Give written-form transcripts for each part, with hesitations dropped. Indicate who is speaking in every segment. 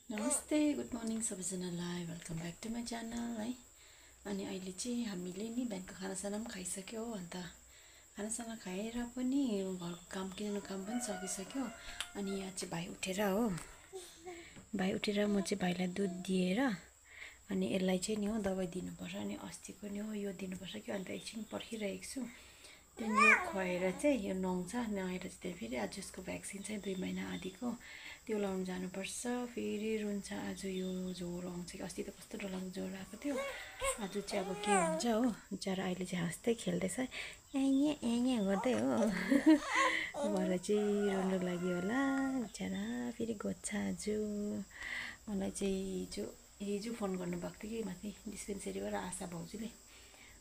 Speaker 1: नमस्ते good morning सबैजनालाई welcome back to my channel है। अनि अहिले चाहिँ हामीले नि बिहानको खानासाना पनि खाइसक्यो। अन्त खानासाना खाएर पनि घरको काम किनौँ काम पनि सकिसक्यो। अनि यहाँ चाहिँ भाइ उठेर हो, भाइ उठेर म चाहिँ भाइलाई दुध दिएर अनि यसलाई चाहिँ नि हो दबाई दिनुपर्छ। अनि अस्तिको नि हो यो दिनुपर्छ कि अन्त एकछिन पर्खिरहेको छु। त्यहाँदेखि यो खुवाएर चाहिँ यो नुहाउँछ, नुहाएर चाहिँ त्यहाँ फेरि आज यसको भ्याक्सिन चाहिँ 2 महिना आदिको त्यो लाउनु जानुपर्छ। फेरि रुन्छ, आज यो ज्वरो आउँछ कि अस्ति त कस्तो डरलाग्दो ज्वरो आएको थियो। आज चाहिँ अब के हुन्छ हो। बिचरा अहिले चाहिँ हाँस्दै खेल्दैछ, एँ गर्दै हो भएर चाहिँ रुनु लाग्यो होला बिचरा। फेरि गोज्छ आज। मलाई चाहिँ हिजो फोन गर्नुभएको थियो कि माथि डिस्पेन्सरीबाट आशा भाउजूले।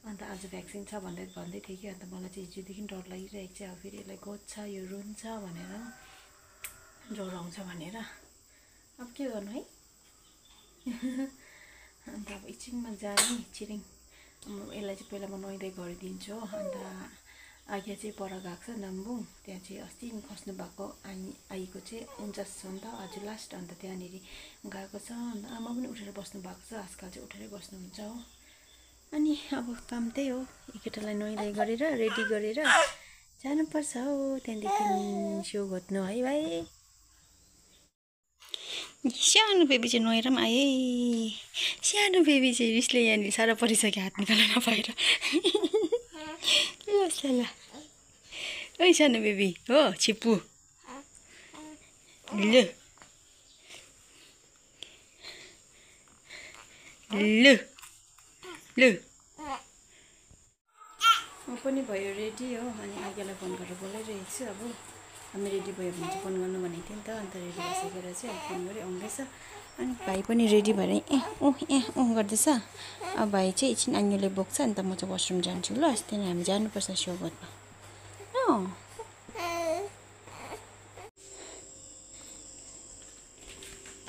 Speaker 1: अन्त आज भ्याक्सिन छ भन्दै थियो कि अन्त मलाई चाहिँ हिजोदेखि डर लागिरहेको छ। अब फेरि यसलाई गोज्छ, यो रुन्छ भनेर, ज्वरो आउँछ भनेर अब के गर्नु है। अन्त अब एकछिनमा जाने छिरिङ यसलाई चाहिँ पहिला म नुहाइँदै गरिदिन्छु हो। अन्त आगे चाहिँ पर गएको छ नाम्बुङ, त्यहाँ चाहिँ अस्ति खस्नु भएको आईको चाहिँ 49 छ नि त आज लास्ट। अन्त त्यहाँनिर गएको छ। अन्त आमा पनि उठेर बस्नु भएको छ, आजकल चाहिँ उठेरै बस्नुहुन्छ हो। अनि अब काम त्यही हो, केटालाई नुहाइँदै गरेर रेडी गरेर जानुपर्छ हो। त्यहाँदेखि स्यो घोत्नु है भाइ। सानो बेबी चाहिँ नुहाएर पनि आए। सानो बेबी चाहिँ रिसले यहाँनिर साह्रो परिसक्यो, हात निकाल्न नपाएर। ल ओइ सानो बेबी हो छिप्पु लु लु लु म पनि भयो रेडी हो। अनि आगेलाई फोन गरेर बोलाइरहेको छु। अब हामी रेडी भयो भने चाहिँ फोन गर्नु भनेको थियो नि त। अन्त रेडी भइसकेर चाहिँ अब फोन गरी आउँदैछ। अनि भाइ पनि रेडी भएर गर्दैछ। अब भाइ चाहिँ एकछिन आङ्गीले बोक्छ। अन्त म चाहिँ वासरुम जान्छु ल। अस्ति नै हामी जानुपर्छ सो गर्नु।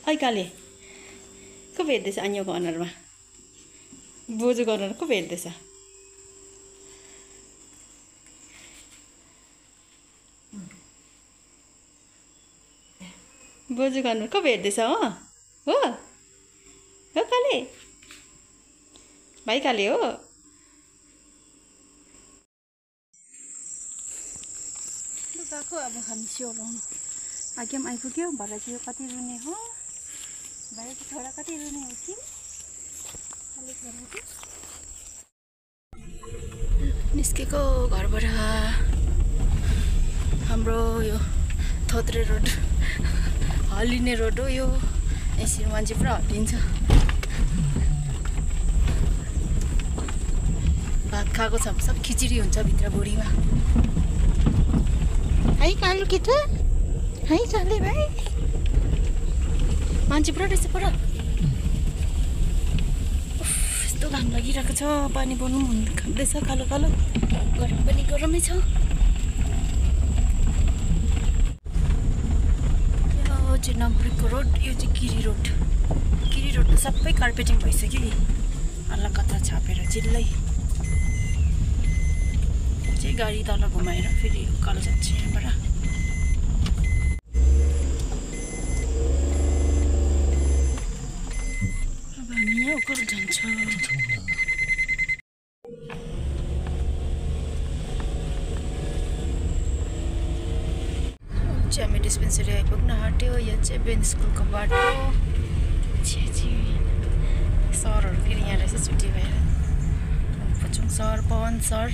Speaker 1: ऐ काले को भेट्दैछ आङ्गीको अनुहारमा? बोजूको अनुहार को भेट्दैछ? बोजूको अनुहार को भेट्दैछ हो हो हो काले भाइ काले हो। गएको अब हामी स्योर लाउनु आगे पनि आइपुग्यो। भरे चाहिँ यो कति रुने हो, भाइको छोरा कति रुने हो कि निस्केको घरबाट हाम्रो यो थोत्रे रोड हल्लिने रोड हो यो। यसरी मान्छे पुरा हल्लिन्छ। भात खाएको छ सब खिचडी हुन्छ भित्र बुढीमा। है कालु केटा है काले भाइ, मान्छे पुरा रहेछ पुरा। यस्तो घाम लागिरहेको छ, पानी बन्नु खाँदैछ कालो कालो, गरम पनि गरमै छ। यो चाहिँ नम्बरीको रोड, यो चाहिँ गिरी रोड त सबै कार्पेटिङ भइसक्यो कि हल्ला कता छापेर चिल्लै चाहिँ गाडी तल घुमाएर फेरि उकालो जान्छ यहाँबाट। अब हामी यहाँ उकालो जान्छ। चाहिँ हामी डिस्पेन्सरी आइपुग्न आँट्यो। यो चाहिँ बेन स्कुलको बाटो। सरहरू फेरि यहाँ रहेछ छुट्टी भएर। पुचुङ सर, पवन सर,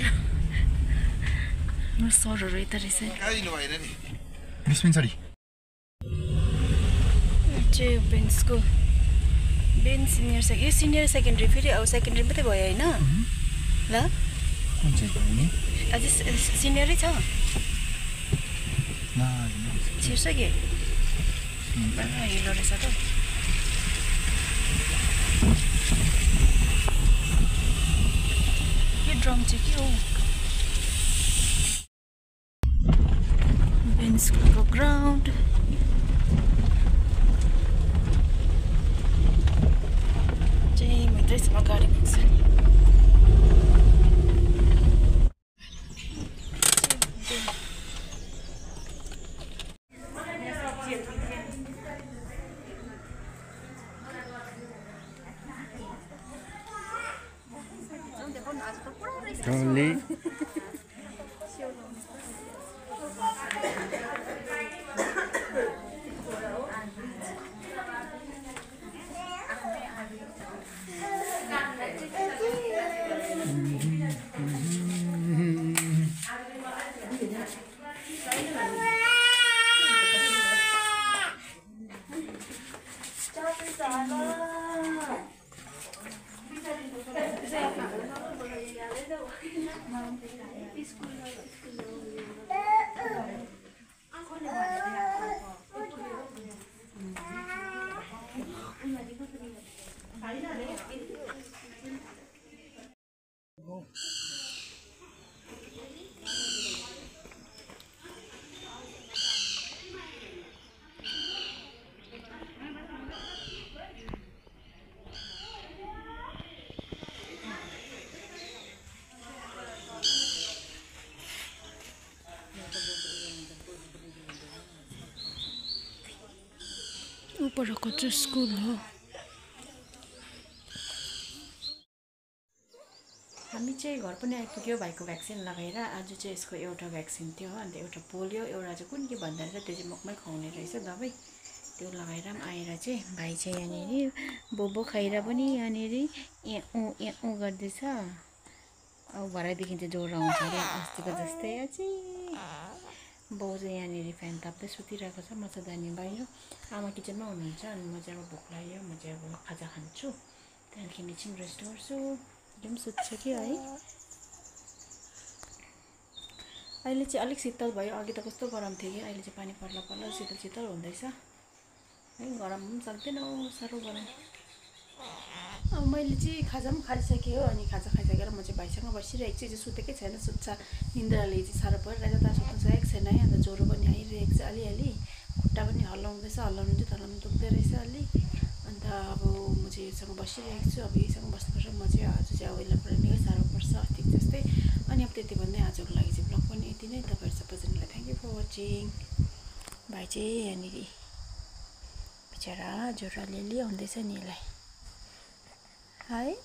Speaker 1: सरहरू यता रहेछ।
Speaker 2: डिस्पेन्सरी
Speaker 1: चाहिँ Ben school, Ben senior secondary, यो सिनियर सेकेन्डरी फेरि अब सेकेन्डरी मात्रै भयो होइन ल? अझै सिनियरै छ छिर्छ कि हिलो रहेछ त। यो ड्रम चाहिँ के हो? बेन स्कुलको ग्राउन्ड। चाहिँ भित्रैसम्म गाडी पुग्छ नि।
Speaker 2: Only.
Speaker 1: परको चाहिँ स्कुल हो। हामी चाहिँ घर पनि आइपुग्यो भाइको भ्याक्सिन लगाएर। आज चाहिँ यसको एउटा भ्याक्सिन थियो, अन्त एउटा पोलियो, एउटा चाहिँ कुन के भन्दा रहेछ त्यो चाहिँ मुखमै खुवाउने रहेछ दबाई। त्यो लगाएर पनि आएर चाहिँ भाइ चाहिँ यहाँनिर बोबो खाएर पनि यहाँनिर ऊ गर्दैछ। अब भरेदेखि चाहिँ ज्वरो आउँछ अरे अस्तिको जस्तै। अझै बाउ चाहिँ यहाँनिर फ्यान ताप्दै सुतिरहेको छ। म चाहिँ दानी बाहिर आमा किचनमा हुनुहुन्छ। अनि म चाहिँ अब भोक लाग्यो, म चाहिँ अब खाजा खान्छु, त्यहाँदेखि एकछिन रेस्ट गर्छु। त्यो पनि सुत्छ कि है। अहिले चाहिँ अलिक शीतल भयो, अघि त कस्तो गरम थियो कि अहिले चाहिँ पानी पर्ला पर्ला शीतल शीतल हुँदैछ है। गरम पनि सक्दैन, साह्रो गरम। अब मैले चाहिँ खाजा पनि खाइसकेँ हो। अनि खाजा खाइसकेर म चाहिँ भाइसँग बसिरहेको छु। सुतेकै छैन, सुत्छ निन्द्राले चाहिँ साह्रो परिरहेको तर सुत्नु सकेको छैन है। अन्त ज्वरो पनि आइरहेको छ अलिअलि, खुट्टा पनि हल्लाउँदैछ, हल्लाउनु चाहिँ तर पनि दुख्दै रहेछ अलि। अन्त अब म चाहिँ योसँग बसिरहेको छु। अब यहीसँग बस्नुपर्छ म चाहिँ। आज चाहिँ अब यसलाई पुरा निकै साह्रो पर्छ अस्तिको जस्तै। अनि अब त्यति भन्दै आजको लागि चाहिँ ब्लग पनि यति नै। तपाईँहरू सबैजनालाई थ्याङ्क यू फर वाचिङ। भाइ चाहिँ यहाँनिर बिचरा ज्वरो अलिअलि आउँदैछ नि यसलाई है।